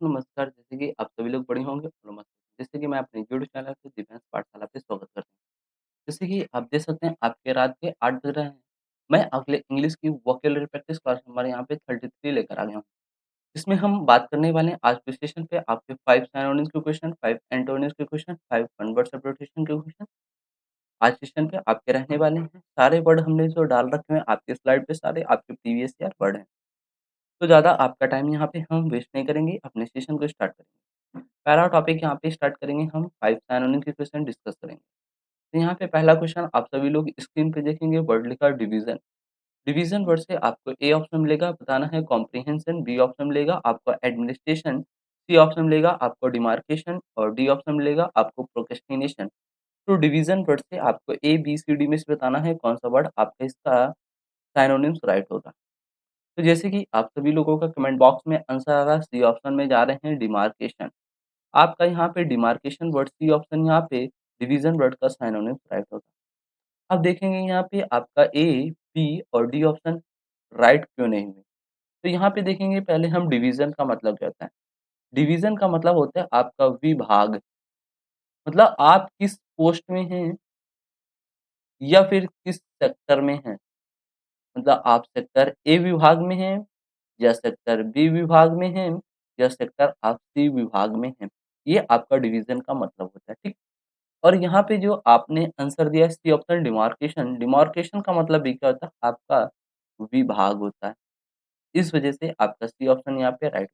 नमस्कार, जैसे कि आप सभी लोग बड़े होंगे और नमस्कार। जैसे कि मैं अपने यूट्यूब चैनल पे दिव्यांश पाठशाला पे स्वागत करता हूँ। जैसे कि आप देख सकते हैं आपके रात के 8 बज रहे हैं। मैं अगले इंग्लिश की वोकैब्युलरी प्रैक्टिस क्लास नंबर यहाँ पे 33 लेकर आ गया हूँ। इसमें हम बात करने वाले हैं आज के सेशन पे आपके 5 सिनोनिम्स के क्वेश्चन, 5 एंटोनिम्स के क्वेश्चन, 5 वन वर्ड सब्स्टिट्यूशन के क्वेश्चन। आज सेशन पे आपके रहने वाले हैं। सारे वर्ड हमने जो डाल रखे हैं आपके स्लाइड पे सारे आपके प्रीवियस ईयर वर्ड हैं। तो ज़्यादा आपका टाइम यहाँ पे हम वेस्ट नहीं करेंगे, अपने सेशन को स्टार्ट करेंगे। पहला टॉपिक यहाँ पे स्टार्ट करेंगे हम 5 सिनोनिम के क्वेश्चन डिस्कस करेंगे। तो यहाँ पे पहला क्वेश्चन आप सभी लोग स्क्रीन पे देखेंगे वर्ड लिखा डिवीज़न। डिवीज़न वर्ड से आपको ए ऑप्शन मिलेगा, बताना है कॉम्प्रिहेंशन, बी ऑप्शन मिलेगा आपको एडमिनिस्ट्रेशन, सी ऑप्शन मिलेगा आपको डिमार्केशन और डी ऑप्शन मिलेगा आपको प्रोक्रेस्टिनेशन। तो डिवीज़न वर्ड से आपको ए, बी, सी, डी में से बताना है कौन सा वर्ड आपका इसका सिनोनिम्स राइट होगा। तो जैसे कि आप सभी लोगों का कमेंट बॉक्स में आंसर आ रहा है, सी ऑप्शन में जा रहे हैं डिमार्केशन। आपका यहाँ पे डिमार्केशन वर्ड सी ऑप्शन यहाँ पे डिवीज़न वर्ड का सिनोनिम राइट होगा। अब देखेंगे यहाँ पे आपका ए, बी और डी ऑप्शन राइट क्यों नहीं हुए? तो यहाँ पे देखेंगे पहले हम डिवीज़न का मतलब क्या होता है? डिवीज़न का मतलब होता है आपका विभाग, मतलब आप किस पोस्ट में हैं या फिर किस सेक्टर में हैं। मतलब आप सेक्टर ए विभाग में हैं या सेक्टर बी विभाग में हैं या सेक्टर आप सी विभाग में हैं। ये आपका डिवीज़न का मतलब होता है, ठीक? और यहाँ पे जो आपने आंसर दिया है सी ऑप्शन डिमार्केशन, डिमार्केशन का मतलब भी क्या होता है? आपका विभाग होता है। इस वजह से आपका सी ऑप्शन यहाँ पे राइट।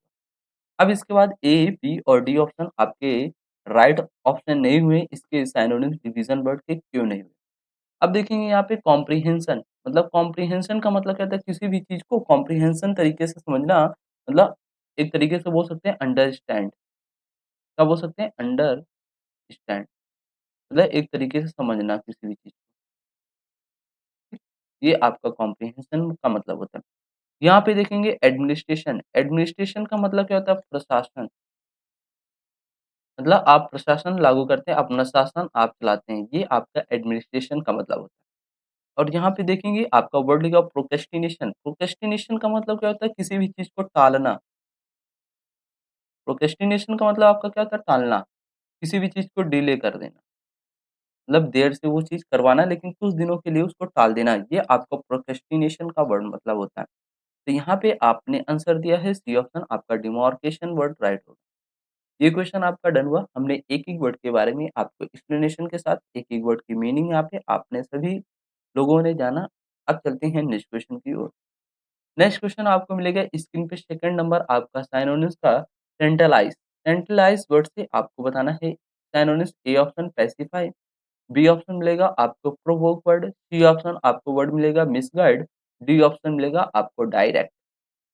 अब इसके बाद ए, बी और डी ऑप्शन आपके राइट ऑप्शन नहीं हुए, इसके सिनोनिम्स डिवीज़न वर्ड के क्यों नहीं हुए? अब देखेंगे यहाँ पे कॉम्प्रिहेंशन, मतलब कॉम्प्रिहेंशन का मतलब क्या होता है? किसी भी चीज़ को कॉम्प्रिहेंशन तरीके से समझना, मतलब एक तरीके से बोल सकते हैं अंडरस्टैंड। क्या बोल सकते हैं? अंडरस्टैंड, मतलब एक तरीके से समझना किसी भी चीज़ को। ये आपका कॉम्प्रिहेंशन का मतलब होता है। यहाँ पे देखेंगे एडमिनिस्ट्रेशन, एडमिनिस्ट्रेशन का मतलब क्या होता है? प्रशासन, मतलब आप प्रशासन लागू करते हैं, अपना शासन आप चलाते हैं, ये आपका एडमिनिस्ट्रेशन का मतलब होता है। और यहाँ पे देखेंगे आपका वर्ड लिखा प्रोक्रेस्टिनेशन, प्रोक्रेस्टिनेशन का मतलब क्या होता है? किसी भी चीज़ को टालना। प्रोक्रेस्टिनेशन का मतलब आपका क्या होता है? टालना, किसी भी चीज़ को डिले कर देना। मतलब देर से वो चीज़ करवाना लेकिन कुछ दिनों के लिए उसको टाल देना, ये आपका प्रोक्रेस्टिनेशन का वर्ड मतलब होता है। तो यहाँ पे आपने आंसर दिया है सी ऑप्शन, आपका डिमार्केशन वर्ड राइट होगा। ये क्वेश्चन आपका डन हुआ। हमने एक-एक वर्ड के बारे में आपको एक्सप्लेनेशन के साथ एक-एक वर्ड की मीनिंग यहाँ पे आपने सभी लोगों ने जाना। अब चलते हैं नेक्स्ट क्वेश्चन की ओर। नेक्स्ट क्वेश्चन आपको मिलेगा स्क्रीन पे सेकंड नंबर आपका सिनोनिम्स का टेंटलाइज़। टेंटलाइज़ वर्ड से आपको बताना है synonyms. A option pacify, B option मिलेगा आपको प्रोवोक वर्ड, सी ऑप्शन आपको वर्ड मिलेगा मिसगाइड, डी ऑप्शन मिलेगा आपको डायरेक्ट।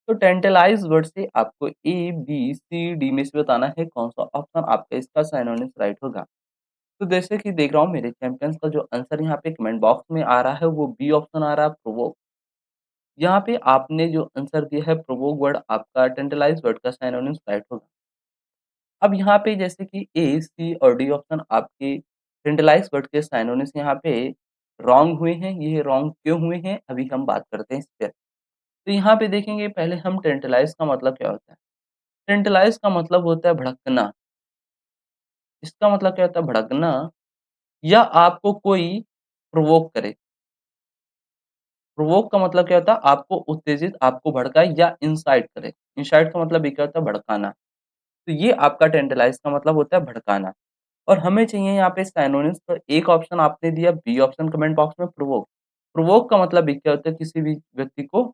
तो टेंटलाइज़ वर्ड से आपको ए, बी, सी, डी में से बताना है कौन-सा ऑप्शन आपका इसका सिनोनिम्स राइट होगा। तो जैसे कि देख रहा हूँ मेरे चैंपियंस का जो आंसर यहाँ पे कमेंट बॉक्स में आ रहा है वो बी ऑप्शन आ रहा है प्रोवोक। यहाँ पे आपने जो आंसर दिया है प्रोवोक वर्ड आपका टेंटलाइज़ वर्ड का सिनोनिम्स राइट होगा। अब यहाँ पे जैसे कि ए, सी और डी ऑप्शन आपके टेंटलाइज़ वर्ड के सिनोनिम्स यहाँ पे रॉन्ग हुए हैं। ये रॉन्ग क्यों हुए हैं? अभी हम बात करते हैं इस पे। तो यहाँ पे देखेंगे पहले हम टेंटलाइज़ का मतलब क्या होता है? टेंटलाइज़ का मतलब होता है भड़कना। इसका मतलब क्या होता है? भड़कना या आपको कोई प्रोवोक करे। प्रोवोक का मतलब क्या होता है? आपको उत्तेजित, आपको भड़काए या इंसाइट करे। इंसाइट का मतलब ये क्या होता है? भड़काना। तो ये आपका टेंटलाइज़ का मतलब होता है भड़काना। और हमें चाहिए यहाँ पे सिनोनिम्स, तो एक ऑप्शन आपने दिया, बी ऑप्शन कमेंट बॉक्स में प्रोवोक। प्रोवोक का मतलब ये क्या होता है? किसी भी व्यक्ति को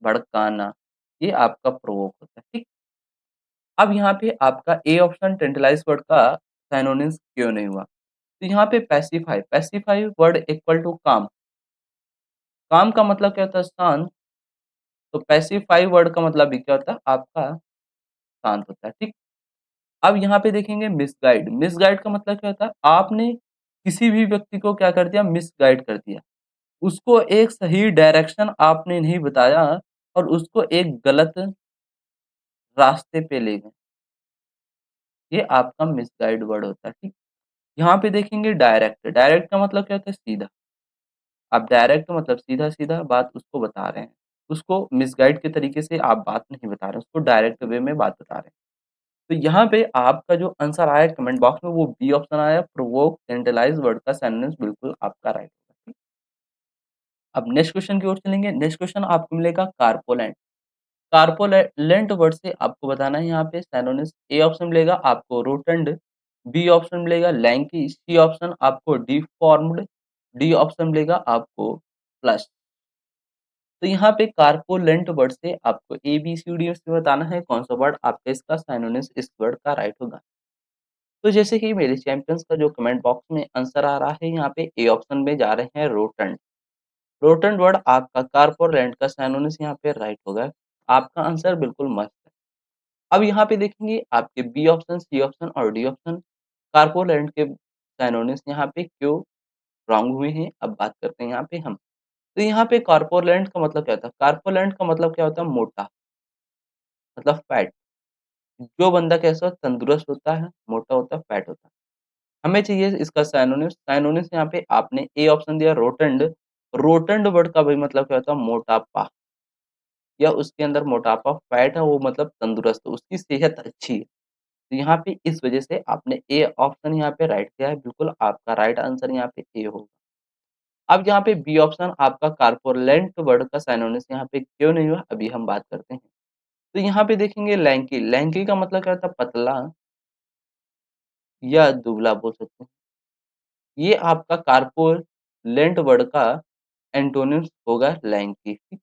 भड़काना। ये आपका प्रोवोक होता है, ठीक? अब यहाँ पे आपका ए ऑप्शन टेंटलाइज़ वर्ड का सिनोनिम्स क्यों नहीं हुआ? तो यहाँ पे pacify, pacify word equal to काम। काम का मतलब क्या होता है? शांत। तो पैसिफाई वर्ड का मतलब भी क्या होता है? आपका शांत होता है, ठीक? अब यहाँ पे देखेंगे मिसगाइड, मिसगाइड का मतलब क्या होता है? आपने किसी भी व्यक्ति को क्या कर दिया? मिसगाइड कर दिया। उसको एक सही डायरेक्शन आपने नहीं बताया और उसको एक गलत रास्ते पे ले गए। ये आपका मिसगाइड वर्ड होता है, ठीक? यहाँ पे देखेंगे डायरेक्ट, डायरेक्ट का मतलब क्या होता है? सीधा। अब डायरेक्ट मतलब सीधा-सीधा बात उसको बता रहे हैं। उसको मिसगाइड के तरीके से आप बात नहीं बता रहे, उसको डायरेक्ट वे में बात बता रहे हैं। तो यहाँ पे आपका जो आंसर आया कमेंट बॉक्स में वो बी ऑप्शन आया, प्रोवोक सेंट्रलाइज़्ड वर्ड का सिनोनिम्स बिल्कुल आपका राइट होगा। अब नेक्स्ट क्वेश्चन की ओर चलेंगे। नेक्स्ट क्वेश्चन आपको मिलेगा कार्पोलेंट। कार्पोलेंट वर्ड से आपको बताना है यहाँ पे सिनोनिम्स। ए ऑप्शन मिलेगा आपको रोटंड, बी ऑप्शन मिलेगा लैंकी, सी ऑप्शन आपको डिफॉर्म्ड, डी ऑप्शन मिलेगा आपको प्लस। तो यहाँ पे कार्पोलेंट वर्ड से आपको ए बी सी डी से बताना है कौन सा वर्ड आपका इसका सिनोनिम्स इस वर्ड का राइट होगा। तो जैसे कि मेरे चैंपियंस का जो कमेंट बॉक्स में आंसर आ रहा है यहाँ पे ए ऑप्शन में जा रहे हैं रोटंड। रोटंड वर्ड आपका कार्पोरेंट का सिनोनिम्स यहाँ पे राइट होगा। आपका आंसर बिल्कुल मस्त है। अब यहाँ पे देखेंगे आपके बी ऑप्शन, सी ऑप्शन और डी ऑप्शन कार्पोरेंट के सिनोनिम्स यहाँ पे क्यों रॉन्ग हुए हैं, अब बात करते हैं यहाँ पे हम। तो यहाँ पे कार्पोरेंट का मतलब क्या होता है? कार्पोरेंट का मतलब क्या होता है? मोटा, मतलब फैट। जो बंदा कैसा होता है? तंदुरुस्त होता है, मोटा होता है, फैट होता है। हमें चाहिए इसका सिनोनिम्स। सिनोनिम्स यहाँ पे आपने ए ऑप्शन दिया रोटंड। रोटंड वर्ड का भी मतलब क्या होता है? मोटापा, या उसके अंदर मोटापा फैट है, वो मतलब तंदुरुस्त, उसकी सेहत अच्छी है। तो यहाँ पे इस वजह से आपने ए ऑप्शन यहाँ पे राइट किया है, बिल्कुल आपका राइट आंसर यहाँ पे ए होगा। अब यहाँ पे बी ऑप्शन आपका कार्पोरेंट वर्ड का सिनोनिम्स यहाँ पे क्यों नहीं हुआ, अभी हम बात करते हैं। तो यहाँ पे देखेंगे लैंकी। लैंकी का मतलब क्या होता है? पतला या दुबला बोल सकते हैं। ये आपका कार्पोरेंट वर्ड का एंटोनिम्स होगा लैंकी, ठीक?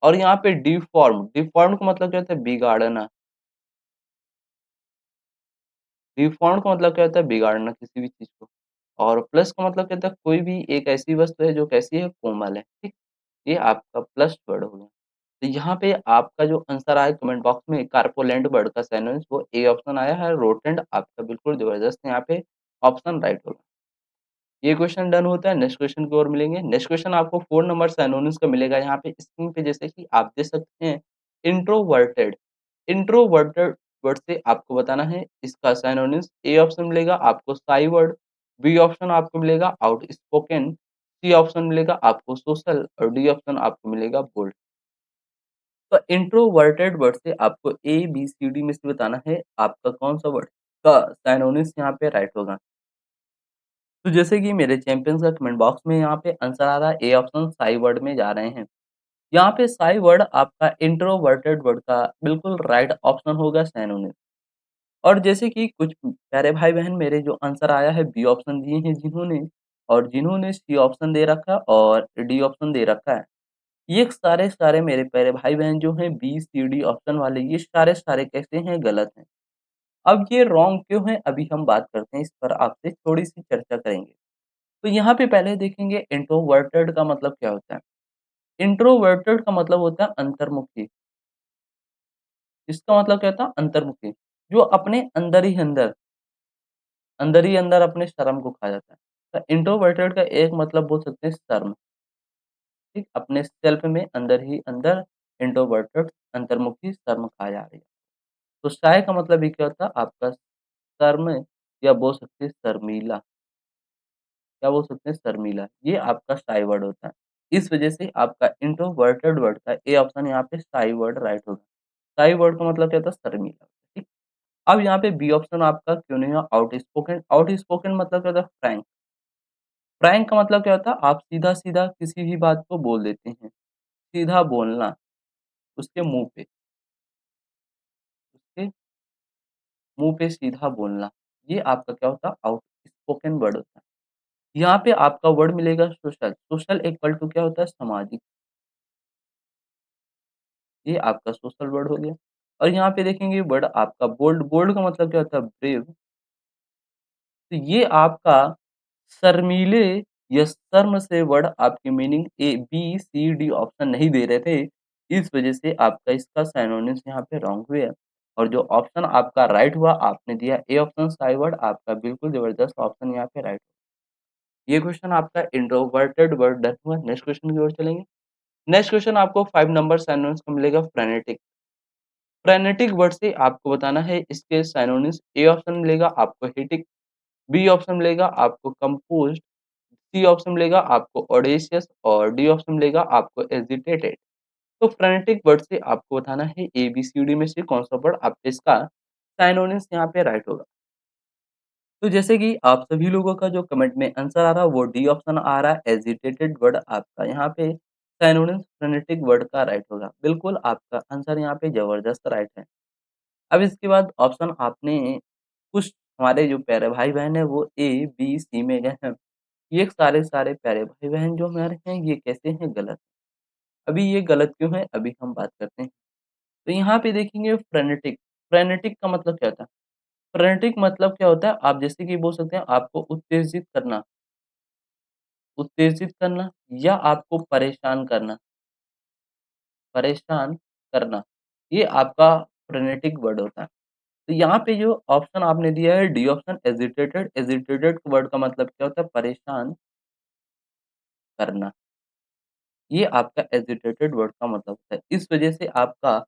और यहाँ पे डिफ़ॉर्म्ड, डिफ़ॉर्म्ड का मतलब क्या होता है? बिगाड़ना। डिफ़ॉर्म्ड का मतलब क्या होता है? बिगाड़ना किसी भी चीज़ को। और प्लस का मतलब क्या होता है? कोई भी एक ऐसी वस्तु है जो कैसी है? कोमल है, ठीक? ये आपका प्लस वर्ड हो गया। तो यहाँ पे आपका जो आंसर आया कमेंट बॉक्स में कार्पोलैंड वर्ड का सिनोनिम्स वो ए ऑप्शन आया है, रोटेंड आपका बिल्कुल ज़बरदस्त यहाँ पे ऑप्शन राइट होगा। ये क्वेश्चन डन होता है, नेक्स्ट क्वेश्चन की ओर मिलेंगे। नेक्स्ट क्वेश्चन आपको 4 नंबर सिनोनिम्स का मिलेगा यहाँ पे स्क्रीन पे, जैसे कि आप देख सकते हैं इंट्रोवर्टेड। इंट्रोवर्टेड वर्ड से आपको बताना है इसका सिनोनिम्स। ए ऑप्शन मिलेगा आपको शाई वर्ड, बी ऑप्शन आपको मिलेगा आउटस्पोकन, सी ऑप्शन मिलेगा आपको सोशल और डी ऑप्शन आपको मिलेगा बोल्ड। तो इंट्रोवर्टेड वर्ड से आपको ए, बी, सी, डी में से बताना है आपका कौन-सा वर्ड का सिनोनिम्स यहाँ पे राइट होगा। तो जैसे कि मेरे चैंपियंस का कमेंट बॉक्स में यहाँ पे आंसर आ रहा है ए ऑप्शन साई वर्ड में जा रहे हैं। यहाँ पे साई वर्ड आपका इंट्रोवर्टेड वर्ड का बिल्कुल राइट ऑप्शन होगा सिनोनिम। और जैसे कि कुछ प्यारे भाई-बहन मेरे जो आंसर आया है बी ऑप्शन दिए हैं जिन्होंने, और जिन्होंने सी ऑप्शन दे रखा है और डी ऑप्शन दे रखा है। ये सारे-सारे मेरे प्यारे भाई-बहन जो हैं बी, सी, डी ऑप्शन वाले, ये सारे-सारे कैसे हैं? गलत हैं। अब ये रॉन्ग क्यों है? अभी हम बात करते हैं, इस पर आपसे थोड़ी-सी चर्चा करेंगे। तो यहाँ पे पहले देखेंगे इंट्रोवर्टेड का मतलब क्या होता है? इंट्रोवर्टेड का मतलब होता है अंतर्मुखी। इसका मतलब क्या होता है? अंतर्मुखी, जो अपने अंदर ही अंदर अपने शर्म को खा जाता है। तो इंट्रोवर्टेड का एक मतलब बोल सकते हैं शर्म, ठीक? अपने सेल्फ में अंदर ही अंदर इंट्रोवर्टेड, अंतर्मुखी, शर्म खा जा रही है। तो शाय का मतलब ये क्या होता है? आपका शर्म, या बोल सकते हैं शर्मीला, क्या बोल सकते हैं? शर्मीला। ये आपका शाय वर्ड होता है। इस वजह से आपका इंट्रोवर्टेड वर्ड का ए ऑप्शन यहाँ पे शाई वर्ड राइट होगा। शाई वर्ड का मतलब क्या होता है? शर्मीला, ठीक? अब यहाँ पे बी ऑप्शन आपका क्यों नहीं है? आउटस्पोकन। आउटस्पोकन मतलब क्या होता है? फ्रैंक। फ्रैंक का मतलब क्या होता है? आप सीधा-सीधा किसी भी बात को बोल देते हैं। सीधा बोलना, उसके मुँह पे, उसके मुँह पे सीधा बोलना। ये आपका क्या होता है? आउटस्पोकन वर्ड होता है। यहाँ पे आपका वर्ड मिलेगा सोशल। सोशल इक्वल टू क्या होता है? सामाजिक। ये आपका सोशल वर्ड हो गया। और यहाँ पे देखेंगे वर्ड आपका बोल्ड। बोल्ड का मतलब क्या होता है? ब्रेव। तो ये आपका शर्मीले या शर्म से वर्ड आपकी मीनिंग ए, बी, सी, डी ऑप्शन नहीं दे रहे थे। इस वजह से आपका इसका सिनोनिम्स यहाँ पे रॉन्ग हुए। और जो ऑप्शन आपका राइट हुआ आपने दिया ए ऑप्शन साई वर्ड, आपका बिल्कुल ज़बरदस्त ऑप्शन यहाँ पे राइट। ये क्वेश्चन आपका इंट्रोवर्टेड वर्ड डन हुआ। नेक्स्ट क्वेश्चन की ओर चलेंगे। नेक्स्ट क्वेश्चन आपको 5 नंबर सिनोनिम्स का मिलेगा फ्रेनेटिक। फ्रेनेटिक वर्ड से आपको बताना है इसके सिनोनिम्स। ए ऑप्शन मिलेगा आपको हेटिक, बी ऑप्शन मिलेगा आपको कंपोज्ड, सी ऑप्शन मिलेगा आपको ऑडेशियस और डी ऑप्शन मिलेगा आपको एजिटेटेड। तो फ्रेनेटिक वर्ड से आपको बताना है एबीसीडी में से कौन-सा वर्ड आपका इसका सिनोनिम्स यहाँ पे राइट होगा। तो जैसे कि आप सभी लोगों का जो कमेंट में आंसर आ रहा है वो डी ऑप्शन आ रहा है, एजिटेटेड वर्ड आपका यहाँ पे सिनोनिम्स फ्रेनेटिक वर्ड का राइट होगा। बिल्कुल आपका आंसर यहाँ पे ज़बरदस्त राइट है। अब इसके बाद ऑप्शन आपने कुछ हमारे जो प्यारे भाई-बहन हैं वो ए, बी, सी में गए हैं। ये सारे प्यारे भाई-बहन जो हमारे हैं ये कैसे हैं गलत। अभी ये गलत क्यों है अभी हम बात करते हैं। तो यहाँ पे देखेंगे फ्रेनेटिक, फ्रेनेटिक का मतलब क्या होता है? फ्रेनेटिक मतलब क्या होता है? आप जैसे कि बोल सकते हैं आपको उत्तेजित करना या आपको परेशान करना, ये आपका फ्रेनेटिक वर्ड होता है। तो यहाँ पे जो ऑप्शन आपने दिया है D option agitated, agitated word का मतलब क्या होता है? परेशान करना। ये आपका एजिटेटेड वर्ड का मतलब होता है। इस वजह से आपका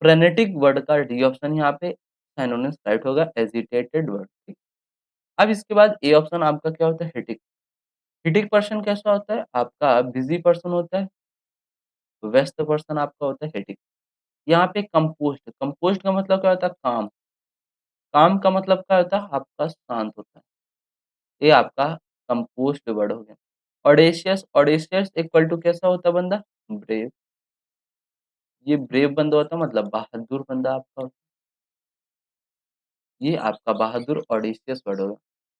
फ्रेनेटिक वर्ड का डी ऑप्शन यहाँ पे सिनोनिम्स राइट होगा एजिटेटेड वर्ड, ठीक। अब इसके बाद ए ऑप्शन आपका क्या होता है? हेटिक। हेटिक पर्सन कैसा होता है? आपका बिज़ी पर्सन होता है, व्यस्त पर्सन आपका होता है हेटिक। यहाँ पे कंपोस्ट, कंपोस्ट का मतलब क्या होता है? काम। काम का मतलब क्या होता है? आपका शांत होता है। ये आपका कंपोस्ट वर्ड हो गया। ऑडेशियस, ऑडेशियस इक्वल टू कैसा होता है बंदा? ब्रेव। ये ब्रेव बंदा होता है मतलब बहादुर बंदा आपका, ये आपका बहादुर ऑडेशियस वर्ड होगा।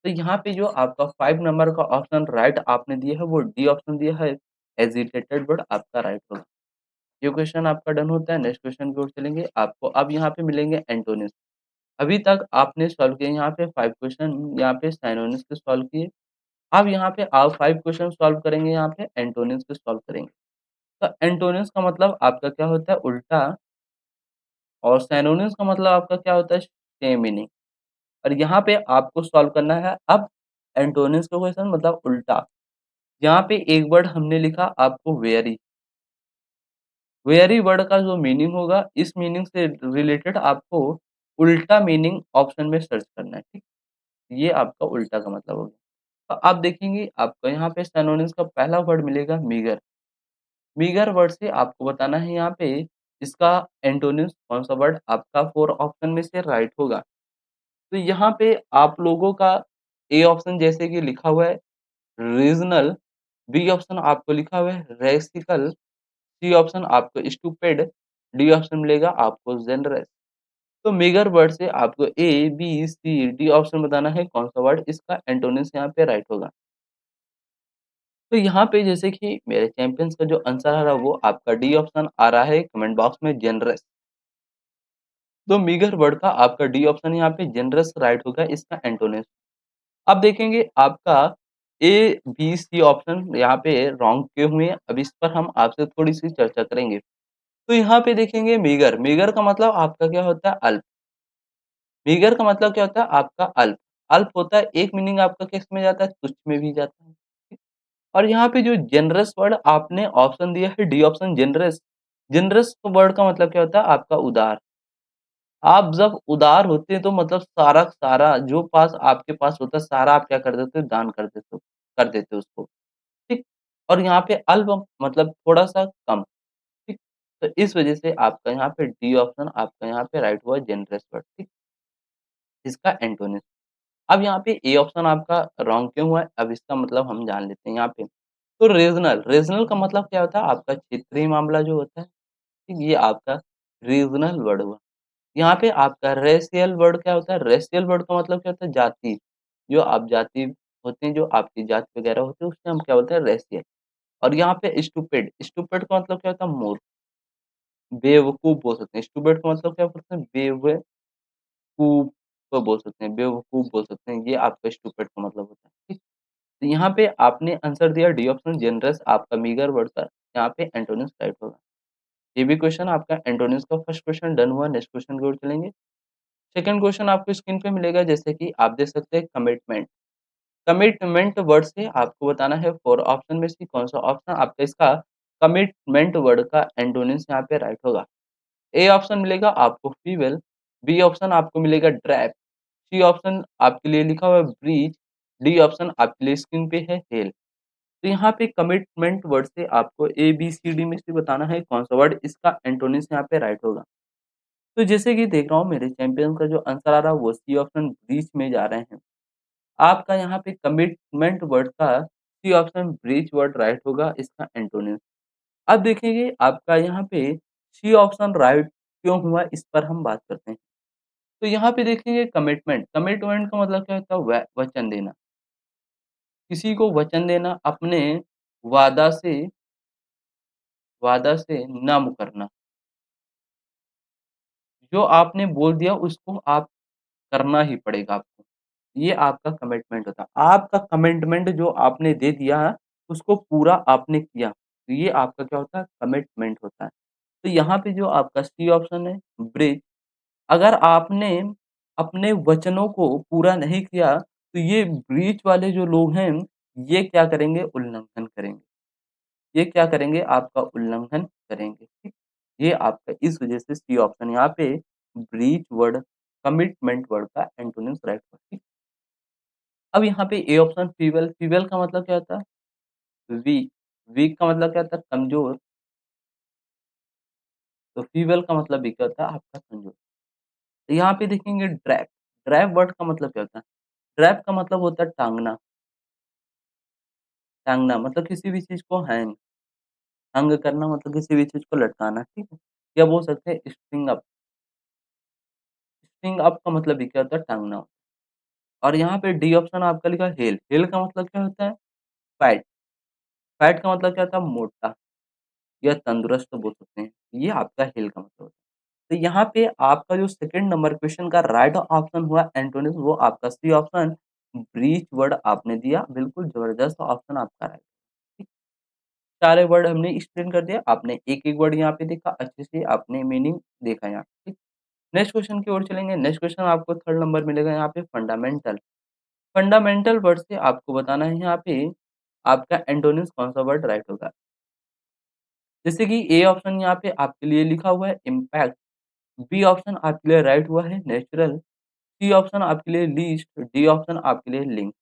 तो यहाँ पे जो आपका 5 नंबर का ऑप्शन राइट आपने दिया है वो डी ऑप्शन दिया है, एजिटेटेड वर्ड आपका राइट होगा। ये क्वेश्चन आपका डन होता है, नेक्स्ट क्वेश्चन की ओर चलेंगे। आपको अब यहाँ पे मिलेंगे एंटोनिम्स। अभी तक आपने सॉल्व किए यहाँ पे 5 क्वेश्चन यहाँ पे सिनोनिम्स के सॉल्व किए। अब यहाँ पे आप 5 क्वेश्चन सॉल्व करेंगे यहाँ पे एंटोनिम्स के सॉल्व करेंगे। तो एंटोनिम्स का मतलब आपका क्या होता है? उल्टा, और सिनोनिम्स का मतलब आपका क्या होता है? Same meaning. और यहाँ पे आपको सॉल्व करना है अब एंटोनिम्स का क्वेश्चन मतलब उल्टा। यहाँ पे एक वर्ड हमने लिखा आपको वेरी। वेरी वर्ड का जो मीनिंग होगा इस मीनिंग से रिलेटेड आपको उल्टा मीनिंग ऑप्शन में सर्च करना है, ठीक? ये आपका उल्टा का मतलब हो गया। तो आप देखेंगे आपको यहाँ पे सिनोनिम्स का पहला वर्ड मिलेगा मीगर। मीगर वर्ड से आपको बताना है यहाँ पे इसका एंटोनिम्स कौन-सा वर्ड आपका 4 ऑप्शन में से राइट होगा। तो यहाँ पे आप लोगों का ए ऑप्शन जैसे कि लिखा हुआ है रीज़नल, बी ऑप्शन आपको लिखा हुआ है रेसिकल, सी ऑप्शन आपको स्टूपिड, डी ऑप्शन मिलेगा आपको जेनरस। तो मेगर वर्ड से आपको ए, बी, सी, डी ऑप्शन बताना है कौन-सा वर्ड इसका एंटोनिम्स यहाँ पे राइट होगा। तो यहाँ पे जैसे कि मेरे चैंपियंस का जो आंसर आ रहा है वो आपका डी ऑप्शन आ रहा है कमेंट बॉक्स में जेनरस। तो मीगर वर्ड का आपका डी ऑप्शन यहाँ पे जेनरस राइट होगा इसका एंटोनिम्स। अब देखेंगे आपका ए, बी, सी ऑप्शन यहाँ पे रॉन्ग क्यों हुए? अब इस पर हम आपसे थोड़ी-सी चर्चा करेंगे। तो यहाँ पे देखेंगे मीगर, मीगर का मतलब आपका क्या होता है? अल्प। मीगर का मतलब क्या होता है? आपका अल्प। अल्प होता है एक मीनिंग आपका किस में जाता है? तुच्छ में भी जाता है। और यहाँ पे जो जेनरस वर्ड आपने ऑप्शन दिया है D option generous, generous word का मतलब क्या होता है? आपका उदार। आप जब उदार होते हैं तो मतलब सारा का सारा जो पास आपके पास होता है सारा आप क्या कर देते हो? दान कर देते हो उसको, ठीक? और यहाँ पे अल्प मतलब थोड़ा-सा कम, ठीक? तो इस वजह से आपका यहाँ पे डी ऑप्शन आपका यहाँ पे राइट हुआ जेनरस वर्ड, ठीक? इसका एंटोनिम। अब यहाँ पे ए ऑप्शन आपका रॉन्ग क्यों हुआ है? अब इसका मतलब हम जान लेते हैं यहाँ पे। तो रीज़नल, रीज़नल का मतलब क्या होता है? आपका क्षेत्रीय मामला जो होता है, ठीक? ये आपका रीज़नल वर्ड हुआ। यहाँ पे आपका रेशियल वर्ड क्या होता है? रेशियल वर्ड का मतलब क्या होता है? जाति। जो आप जाति होते हैं, जो आपकी जाति वगैरह होती है, उससे हम क्या बोलते हैं? रेशियल। और यहाँ पे स्टूपिड, स्टूपिड का मतलब क्या होता है? मूर्ख, बेवकूफ़ बोल सकते हैं। स्टूपिड का मतलब क्या बोलते हैं? बेवकूफ़ को बोल सकते हैं, बेवकूफ़ बोल सकते हैं। ये आपका स्टूपिड का मतलब होता है, ठीक? तो यहाँ पे आपने आंसर दिया डी ऑप्शन जेनरस आपका मीगर वर्ड था। यहाँ पे एंटोनिम्स राइट होगा। ये भी क्वेश्चन आपका एंटोनिम्स का फर्स्ट क्वेश्चन डन हुआ। नेक्स्ट क्वेश्चन की ओर चलेंगे। सेकंड क्वेश्चन आपको स्क्रीन पे मिलेगा जैसे कि आप देख सकते हैं कमिटमेंट। कमिटमेंट वर्ड से आपको बताना है 4 ऑप्शन में से कौन-सा ऑप्शन आपका इसका कमिटमेंट वर्ड का एंटोनिम्स यहाँ पे राइट होगा। ए ऑप्शन मिलेगा आपको फीमेल, बी ऑप्शन आपको मिलेगा ट्रैप, सी ऑप्शन आपके लिए लिखा हुआ है ब्रीच, डी ऑप्शन आपके लिए स्क्रीन पे है हेल। तो यहाँ पे कमिटमेंट वर्ड से आपको ए, बी, सी, डी में से बताना है कौन-सा वर्ड इसका एंटोनिम्स यहाँ पे राइट होगा। तो जैसे कि देख रहा हूँ मेरे चैंपियन का जो आंसर आ रहा है वो सी ऑप्शन ब्रीच में जा रहे हैं। आपका यहाँ पे कमिटमेंट वर्ड का C option breach word right होगा इसका एंटोनिम। अब देखेंगे आपका यहाँ पे सी ऑप्शन राइट क्यों हुआ इस पर हम बात करते हैं। तो यहाँ पे देखेंगे कमिटमेंट, कमिटमेंट का मतलब क्या होता है वचन देना। किसी को वचन देना अपने वादा से ना मुकरना। जो आपने बोल दिया उसको आप करना ही पड़ेगा आपको। ये आपका कमिटमेंट होता है। आपका कमिटमेंट जो आपने दे दिया है, उसको पूरा आपने किया। तो ये आपका क्या होता है कमिटमेंट होता है। तो यहाँ पे जो आपका सी ऑप्शन है ब्रेक, अगर आपने अपने वचनों को पूरा नहीं किया, तो ये ब्रीच वाले जो लोग हैं, ये क्या करेंगे उल्लंघन करेंगे। ये क्या करेंगे आपका उल्लंघन करेंगे, ठीक? ये आपका इस वज़ह से सी ऑप्शन यहाँ पे ब्रीच वर्ड, कमिटमेंट वर्ड का एंटोनिम्स राइट हुआ, ठीक? अब यहाँ पे ए ऑप्शन फीबल, फीबल का मतलब क्या होता है? वीक, वीक का मतलब क्या होता है? कमज़ोर, तो फीबल का मतलब भी क्या होता है? आपका कमज़ोर। तो यहाँ पे देखेंगे ड्रैग, ड्रैग वर्ड का मतलब क्या होता है? ड्रैग का मतलब होता है टाँगना, टाँगना मतलब किसी भी चीज़ को हैंग करना मतलब किसी भी चीज़ को लटकाना, ठीक है? या बोल सकते हैं स्ट्रिंग अप, स्ट्रिंग अप का मतलब भी क्या होता है? टाँगना। और यहाँ पे डी ऑप्शन आपका लिखा है हेल, हेल का मतलब क्या होता है? फैट, फैट का मतलब क्या होता है? मोटा या तंदुरुस्त बोल सकते हैं। ये आपका हेल का मतलब होता है। तो यहाँ पे आपका जो सेकंड नंबर क्वेश्चन का राइट ऑप्शन हुआ एंटोनिम्स वो आपका सी ऑप्शन ब्रीच वर्ड आपने दिया, बिल्कुल ज़बरदस्त ऑप्शन आपका राइट। ठीक, सारे वर्ड हमने एक्सप्लेन कर दिया, आपने एक-एक वर्ड यहाँ पे देखा, अच्छे से आपने मीनिंग देखा यहाँ, ठीक। नेक्स्ट क्वेश्चन की ओर चलेंगे, नेक्स्ट क्वेश्चन आपको थर्ड नंबर मिलेगा यहाँ पे फंडामेंटल। फंडामेंटल वर्ड से आपको बताना है यहाँ पे आपका एंटोनिम्स कौन-सा वर्ड राइट होगा। जैसे कि ए ऑप्शन यहाँ पे आपके लिए लिखा हुआ है इम्पैक्ट, बी ऑप्शन आपके लिए राइट हुआ है नेचुरल, सी ऑप्शन आपके लिए लीस्ट, डी ऑप्शन आपके लिए लिंक।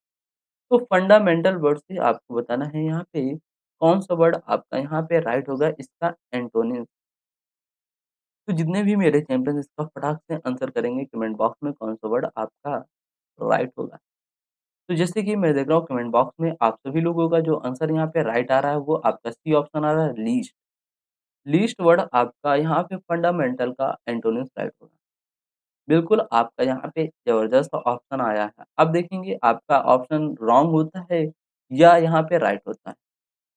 तो फंडामेंटल वर्ड से आपको बताना है यहाँ पे कौन-सा वर्ड आपका यहाँ पे राइट होगा इसका एंटोनिम। तो जितने भी मेरे चैंपियन इसका फटाक से आंसर करेंगे कमेंट बॉक्स में कौन-सा वर्ड आपका राइट होगा। तो जैसे कि मैं देख रहा हूँ कमेंट बॉक्स में आप सभी लोगों का जो आंसर यहाँ पे राइट आ रहा है वो आपका सी ऑप्शन आ रहा है लीस्ट। लीस्ट वर्ड आपका यहाँ पे फंडामेंटल का एंटोनिम्स राइट होगा। बिल्कुल आपका यहाँ पे ज़बरदस्त ऑप्शन आया है। अब देखेंगे आपका ऑप्शन रॉन्ग होता है या यहाँ पे राइट होता है।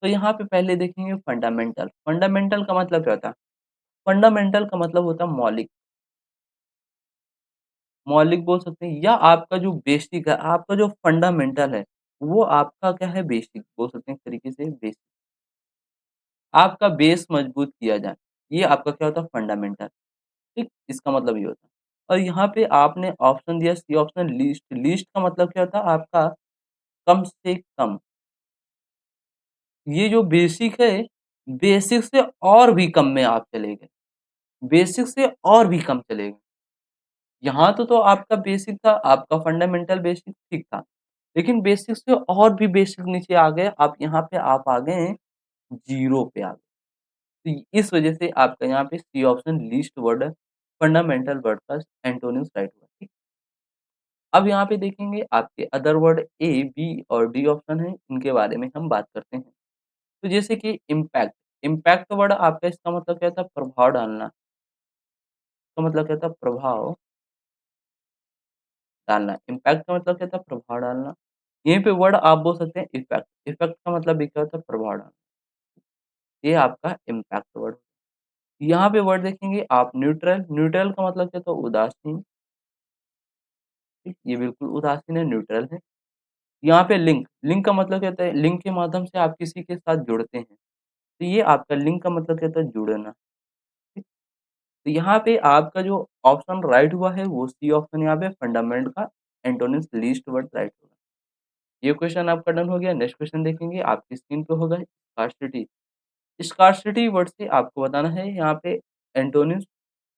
तो यहाँ पे पहले देखेंगे फंडामेंटल। फंडामेंटल का मतलब क्या होता है? फंडामेंटल का मतलब होता है मौलिक। मौलिक बोल सकते हैं या आपका जो बेसिक है, आपका जो फंडामेंटल है, वो आपका क्या है बेसिक बोल सकते हैं एक तरीके से बेसिक। आपका बेस मजबूत किया जाए, ये आपका क्या होता है फंडामेंटल, ठीक? इसका मतलब ये होता है। और यहाँ पे आपने ऑप्शन दिया सी ऑप्शन लीस्ट, लीस्ट का मतलब क्या होता है आपका कम से कम। ये जो बेसिक है, बेसिक से और भी कम में आप चले गए, बेसिक से और भी कम चले गए। यहाँ तो आपका बेसिक था, आपका फंडामेंटल बेसिक ठीक था। लेकिन बेसिक से और भी बेसिक नीचे आ गए, आप यहाँ पे आप आ गए हैं 0 पे आ गए। तो इस वजह से आपका यहाँ पे C option least word fundamental word का एंटोनिम्स राइट हुआ, ठीक। अब यहाँ पे देखेंगे आपके अदर वर्ड ए, बी और डी ऑप्शन है, इनके बारे में हम बात करते हैं। तो जैसे कि इम्पैक्ट, इम्पैक्ट वर्ड आपका इसका मतलब क्या था? प्रभाव डालना, इसका मतलब क्या था? प्रभाव डालना। इम्पैक्ट का मतलब क्या था? प्रभाव डालना। यहीं पे वर्ड आप बोल सकते हैं इफेक्ट, इफेक्ट का मतलब भी क्या होता है? प्रभाव डालना। ये आपका इम्पैक्ट वर्ड। यहाँ पे वर्ड देखेंगे आप न्यूट्रल, न्यूट्रल का मतलब क्या था? उदासीन, ठीक? ये बिल्कुल उदासीन है, न्यूट्रल है। यहाँ पे लिंक, लिंक का मतलब क्या होता है? लिंक के माध्यम से आप किसी के साथ जुड़ते हैं। तो ये आपका लिंक का मतलब क्या होता है? जुड़ना, ठीक? तो यहाँ पे आपका जो ऑप्शन राइट हुआ है वो सी ऑप्शन यहाँ पे फंडामेंट का एंटोनिम्स लीस्ट वर्ड राइट होगा। ये क्वेश्चन आपका डन हो गया। नेक्स्ट क्वेश्चन देखेंगे आपकी स्क्रीन पे होगा स्कार्सिटी। स्कार्सिटी वर्ड से आपको बताना है यहाँ पे एंटोनिम्स।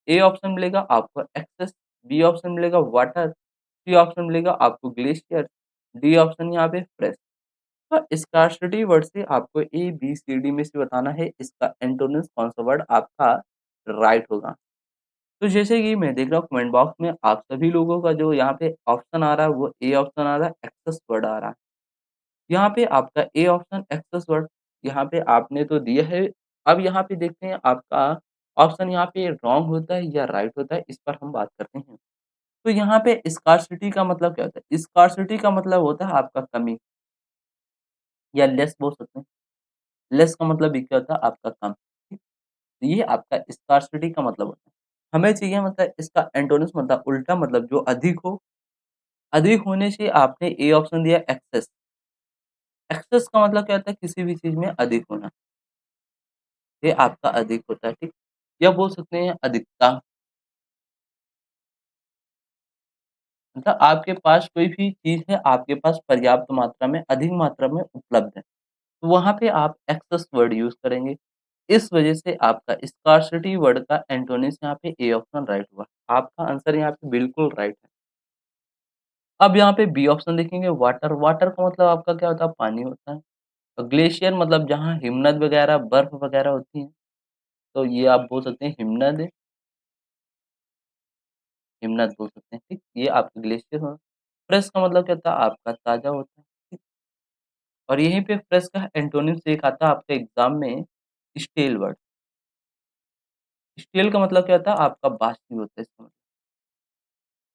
ए ऑप्शन मिलेगा आपको एक्सेस, बी ऑप्शन मिलेगा वाटर, सी ऑप्शन मिलेगा आपको ग्लेशियर, डी ऑप्शन यहाँ पे फ्रेश। तो स्कार्सिटी वर्ड से आपको ए, बी, सी, डी में से बताना है इसका एंटोनिम्स कौन-सा वर्ड आपका राइट होगा। तो जैसे कि मैं देख रहा हूँ कमेंट बॉक्स में आप सभी लोगों का जो यहाँ पे ऑप्शन आ रहा है वो ए ऑप्शन आ रहा है, एक्सेस वर्ड आ रहा है। यहाँ पे आपका ए ऑप्शन एक्सेस वर्ड यहाँ पे आपने तो दिया है। अब यहाँ पे देखते हैं आपका ऑप्शन यहाँ पे रॉन्ग होता है या राइट होता है, इस पर हम बात करते हैं। तो यहाँ पे स्कार्सिटी का मतलब क्या होता है? स्कार्सिटी का मतलब होता है आपका कमी या लेस बोल सकते हैं। लेस का मतलब भी क्या होता है? आपका कम। ठीक? तो ये आपका स्कार्सिटी का मतलब होता है। हमें चाहिए मतलब इसका एंटोनिम्स मतलब उल्टा मतलब जो अधिक हो, अधिक होने से आपने ए ऑप्शन दिया एक्सेस। एक्सेस का मतलब क्या होता है? किसी भी चीज़ में अधिक होना। ये आपका अधिक होता है, ठीक? या बोल सकते हैं अधिकता, मतलब आपके पास कोई भी चीज़ है, आपके पास पर्याप्त मात्रा में, अधिक मात्रा में उपलब्ध है, तो वहाँ पे आप एक्सेस वर्ड यूज़ करेंगे। इस वजह से आपका स्कार्सिटी वर्ड का एंटोनिम्स यहाँ पे ए ऑप्शन राइट हुआ। आपका आंसर यहाँ पे बिल्कुल राइट है। अब यहाँ पे बी ऑप्शन देखेंगे वाटर, वाटर का मतलब आपका क्या होता है? पानी होता है। और ग्लेशियर मतलब जहाँ हिमनद वगैरह, बर्फ वगैरह होती है, तो ये आप बोल सकते हैं हिमनद, हिमनद बोल सकते हैं, ठीक? ये आपका ग्लेशियर हुआ। फ्रेश का मतलब क्या होता है? आपका ताज़ा होता है, ठीक? और यहीं पे फ्रेश का एंटोनिम से एक आता है आपके एग्ज़ाम में स्टेल वर्ड। स्टेल का मतलब क्या होता है? आपका बासी होता है इसका मतलब,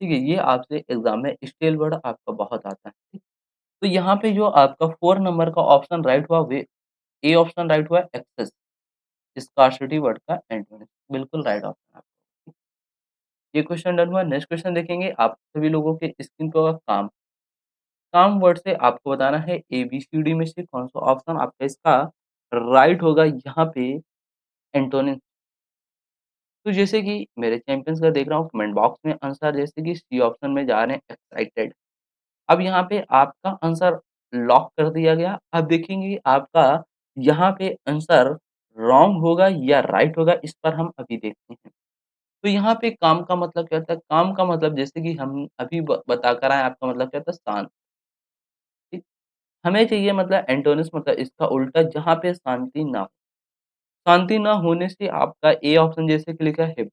ठीक है? ये आपसे एग्ज़ाम में स्टेल वर्ड आपका बहुत आता है, ठीक? तो यहाँ पे जो आपका 4 नंबर का ऑप्शन राइट हुआ वे ए ऑप्शन राइट हुआ एक्सेस, स्कार्सिटी वर्ड का एंटोनिम, बिल्कुल राइट ऑप्शन आपका। ये क्वेश्चन डन हुआ। नेक्स्ट क्वेश्चन देखेंगे आप सभी लोगों के स्क्रीन पे होगा काम। काम वर्ड से आपको बताना है एबीसीडी में से कौन-सा ऑप्शन आपका इसका राइट होगा यहाँ पे एंटोनिम। तो जैसे कि मेरे चैंपियंस का देख रहा हूँ कमेंट बॉक्स में आंसर जैसे कि सी ऑप्शन में जा रहे हैं एक्साइटेड। अब यहाँ पे आपका आंसर लॉक कर दिया गया। अब देखेंगे आपका यहाँ पे आंसर रॉन्ग होगा या राइट होगा, इस पर हम अभी देखते हैं। तो यहाँ पे काम का मतलब क्या होता है? काम का मतलब जैसे कि हम अभी बता कर आए आपका मतलब क्या होता है? शांत, ठीक? हमें चाहिए मतलब एंटोनिम्स मतलब इसका उल्टा जहाँ पे शांति ना हो। शांति ना होने से आपका ए ऑप्शन जैसे कि लिखा है हिप्ट।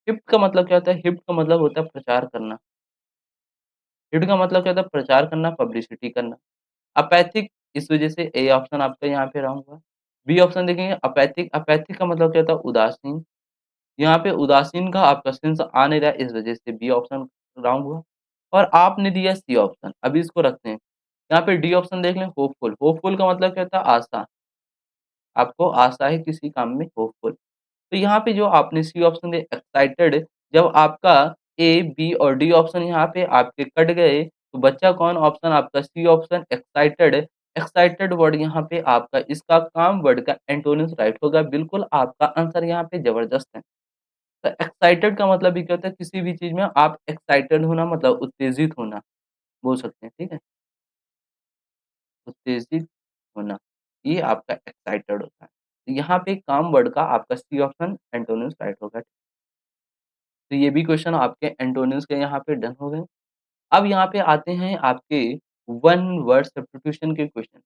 हिप्ट का मतलब क्या होता है? हिप्ट का मतलब होता है प्रचार करना। हिट का मतलब क्या होता है? प्रचार करना, पब्लिसिटी करना। अपैथिक इस वजह से ए ऑप्शन आपका यहाँ पे रॉन्ग हुआ। बी ऑप्शन देखेंगे अपैथिक, अपैथिक का मतलब क्या होता है? उदासीन। यहाँ पे उदासीन का आपका सेंस आ नहीं रहा है, इस वजह से बी ऑप्शन रॉन्ग हुआ। और आपने दिया सी ऑप्शन, अभी इसको रखते हैं। यहाँ पे डी ऑप्शन देख लें होपफुल, होपफुल का मतलब क्या होता है? आशा। आपको आशा है किसी काम में होपफुल। तो यहाँ पे जो आपने सी ऑप्शन दिया एक्साइटेड, जब आपका ए, बी और डी ऑप्शन यहाँ पे आपके कट गए, तो बचा कौन ऑप्शन? आपका C option excited. Excited word यहाँ पे आपका इसका काम वर्ड का एंटोनिम्स राइट होगा। बिल्कुल आपका आंसर यहाँ पे ज़बरदस्त है। तो एक्साइटेड का मतलब ये क्या होता है? किसी भी चीज़ में आप एक्साइटेड होना मतलब उत्तेजित होना, बोल सकते हैं, ठीक है? उत्तेजित होना, ये आपका एक्साइटेड होता है। तो यहाँ पे काम वर्ड का आपका सी ऑप्शन एंटोनिम्स राइट होगा। तो ये भी क्वेश्चन आपके एंटोनिम्स के यहाँ पे डन हो गए। अब यहाँ पे आते हैं आपके वन वर्ड सब्स्टिट्यूशन के क्वेश्चन।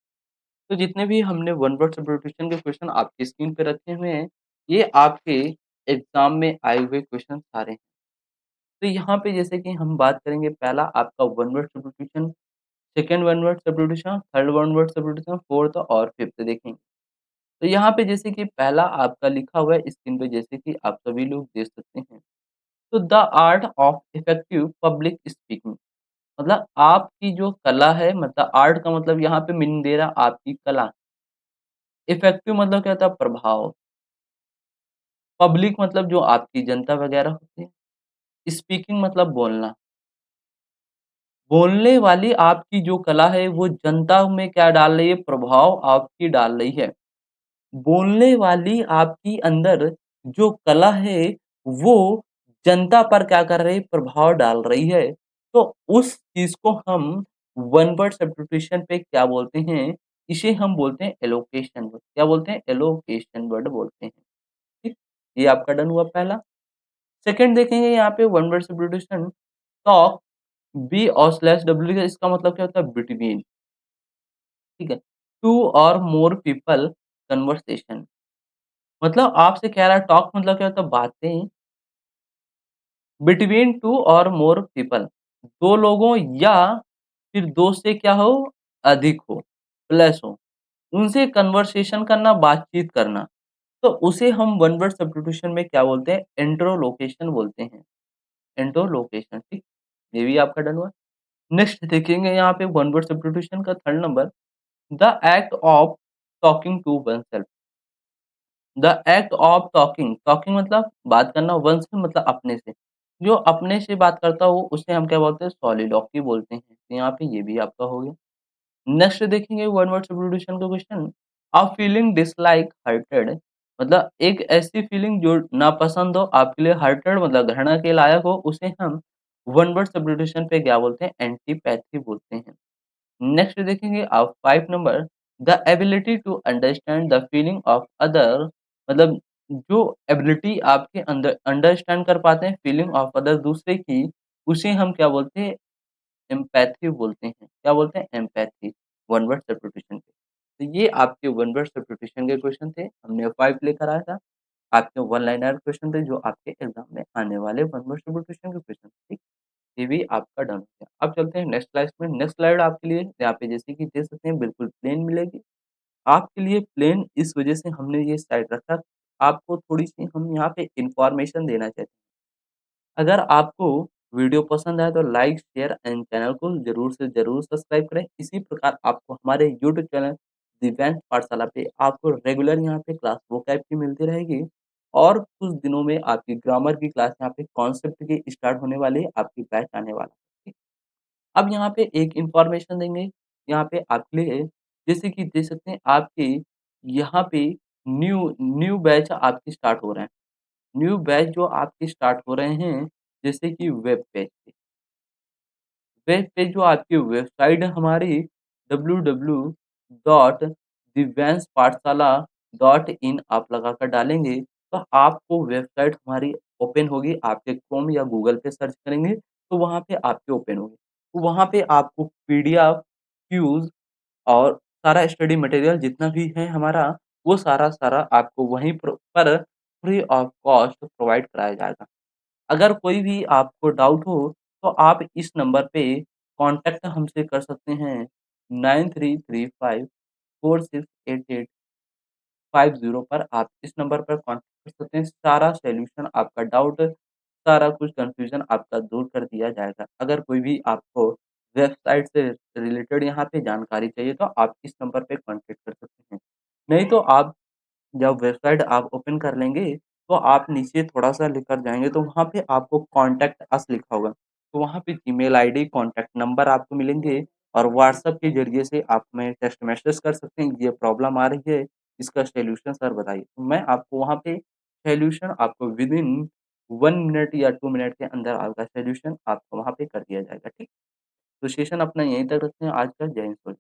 तो जितने भी हमने वन वर्ड सब्स्टिट्यूशन के क्वेश्चन आपकी स्क्रीन पे रखे हुए हैं, ये आपके एग्ज़ाम में आए हुए क्वेश्चन सारे हैं। तो यहाँ पे जैसे कि हम बात करेंगे पहला आपका one word substitution, second one word substitution, third one word substitution, fourth और फिफ्थ देखेंगे। तो यहाँ पे जैसे कि पहला आपका लिखा हुआ है स्क्रीन पे जैसे कि आप सभी लोग देख सकते हैं। तो the art of effective public speaking, मतलब आपकी जो कला है, मतलब आर्ट का मतलब यहाँ पे मीनिंग दे रहा है आपकी कला। इफेक्टिव मतलब क्या होता है? प्रभाव। पब्लिक मतलब जो आपकी जनता वगैरह होती है। स्पीकिंग मतलब बोलना। बोलने वाली आपकी जो कला है वो जनता में क्या डाल रही है? प्रभाव आपकी डाल रही है। बोलने वाली आपकी अंदर जो कला है, वो जनता पर क्या कर रही है? प्रभाव डाल रही है। तो उस चीज़ को हम वन वर्ड सब्स्टिट्यूशन पे क्या बोलते हैं? इसे हम बोलते हैं एलोकेशन वर्ड। क्या बोलते हैं? एलोकेशन वर्ड बोलते हैं। ठीक? ये आपका डन हुआ पहला। सेकंड देखेंगे यहाँ पे one word substitution talk, B और स्लैश डब्ल्यू का इसका मतलब क्या होता है? बिटवीन। ठीक है? 2 और मोर पीपल कन्वर्सेशन मतलब आपसे कह रहा है टॉक मतलब क्या होता है बातें बिटवीन 2 और मोर पीपल 2 लोगों या फिर 2 से क्या हो अधिक हो, प्लस हो, उनसे कन्वर्सेशन करना, बातचीत करना। तो उसे हम वन वर्ड सब्स्टिट्यूशन में क्या बोलते हैं? इंट्रोलोकेशन बोलते हैं। इंट्रोलोकेशन ठीक? ये भी आपका डन हुआ। नेक्स्ट देखेंगे यहाँ पे वन वर्ड सब्स्टिट्यूशन का third number the act of talking to oneself. The act of talking, talking मतलब बात करना, वन से मतलब अपने से। जो अपने से बात करता हो उसे हम क्या बोलते हैं? सॉलिलॉक्वी बोलते हैं। तो यहाँ पे ये भी आपका हो गया। नेक्स्ट देखेंगे वन वर्ड सब्स्टिट्यूशन का question a feeling dislike hurted मतलब एक ऐसी फीलिंग जो नापसंद हो आपके लिए हर्टेड मतलब घृणा के लायक हो उसे हम वन वर्ड सब्स्टिट्यूशन पे क्या बोलते हैं? एंटीपैथी बोलते हैं। नेक्स्ट देखेंगे आप 5 number the ability to understand the feeling of other मतलब जो एबिलिटी आपके अंदर अंडरस्टैंड कर पाते हैं फीलिंग ऑफ अदर दूसरे की उसे हम क्या बोलते हैं? एम्पैथी बोलते हैं। क्या बोलते हैं? एम्पैथी वन वर्ड सब्स्टिट्यूशन पे। तो ये आपके वन वर्ड सब्स्टिट्यूशन के क्वेश्चन थे। हमने 5 लेकर आया था। आपके वन लाइनर क्वेश्चन थे जो आपके एग्जाम में आने वाले वन वर्ड सब्स्टिट्यूशन के क्वेश्चन थे। ठीक? ये भी आपका डन हो गया। अब चलते हैं नेक्स्ट स्लाइड में। नेक्स्ट स्लाइड आपके लिए यहाँ पे जैसे कि देख सकते हैं बिल्कुल प्लेन मिलेगी। आपके लिए प्लेन इस वजह से हमने ये साइड रखा, आपको थोड़ी-सी हम यहाँ पे इन्फॉर्मेशन देना चाहते हैं। अगर आपको वीडियो पसंद आए तो लाइक, शेयर एंड चैनल को ज़रूर से ज़रूर सब्सक्राइब करें। इसी प्रकार आपको हमारे यूट्यूब चैनल दिव्यांश पाठशाला पे आपको रेगुलर यहाँ पे क्लास वोकैब की मिलती रहेगी और कुछ दिनों में आपकी ग्रामर की क्लास यहाँ पे कॉन्सेप्ट की स्टार्ट होने वाली है, आपकी बैच आने वाला है। अब यहाँ पे एक इन्फॉर्मेशन देंगे, यहाँ पे आपके लिए जैसे कि देख सकते हैं आपके यहाँ पे न्यू न्यू बैच आपके स्टार्ट हो रहे हैं। न्यू बैच जो आपके स्टार्ट हो रहे हैं, जैसे कि वेब पेज पे। वेब पेज जो आपकी वेबसाइट है हमारी www.दिव्यांशपाठशाला.in आप लगाकर डालेंगे, तो आपको वेबसाइट हमारी ओपन होगी। आपके क्रोम या गूगल पे सर्च करेंगे, तो वहाँ पे आपकी ओपन होगी। तो वहाँ पे आपको पीडीएफ, क्यूज़ और सारा स्टडी मटेरियल जितना भी है हमारा, वो सारा-सारा आपको वहीं पर फ्री ऑफ कॉस्ट प्रोवाइड कराया जाएगा। अगर कोई भी आपको डाउट हो, तो आप इस नंबर पे कॉन्टैक्ट हमसे कर सकते हैं 9335468850 पर आप इस नंबर पर कॉन्टैक्ट कर सकते हैं। सारा सॉल्यूशन आपका डाउट, सारा कुछ कन्फ्यूज़न आपका दूर कर दिया जाएगा। अगर कोई भी आपको वेबसाइट से रिलेटेड यहाँ पे जानकारी चाहिए, तो आप इस नंबर पे कॉन्टैक्ट कर सकते हैं। नहीं तो आप जब वेबसाइट आप ओपन कर लेंगे, तो आप नीचे थोड़ा-सा लेकर जाएँगे तो वहाँ पे आपको कॉन्टैक्ट अस लिखा होगा। तो वहाँ पे जीमेल आईडी, कॉन्टैक्ट नंबर आपको मिलेंगे और व्हाट्सएप के ज़रिए से आप हमें टेक्स्ट मैसेज कर सकते हैं, ये प्रॉब्लम आ रही है, इसका सॉल्यूशन सर बताइए। तो मैं आपको वहाँ पे सॉल्यूशन आपको विदिन 1 मिनट या 2 मिनट के अंदर आपका सॉल्यूशन आपको वहाँ पे कर दिया जाएगा, ठीक? तो सेशन अपना यहीं तक रखते हैं आज का। जय हिंद।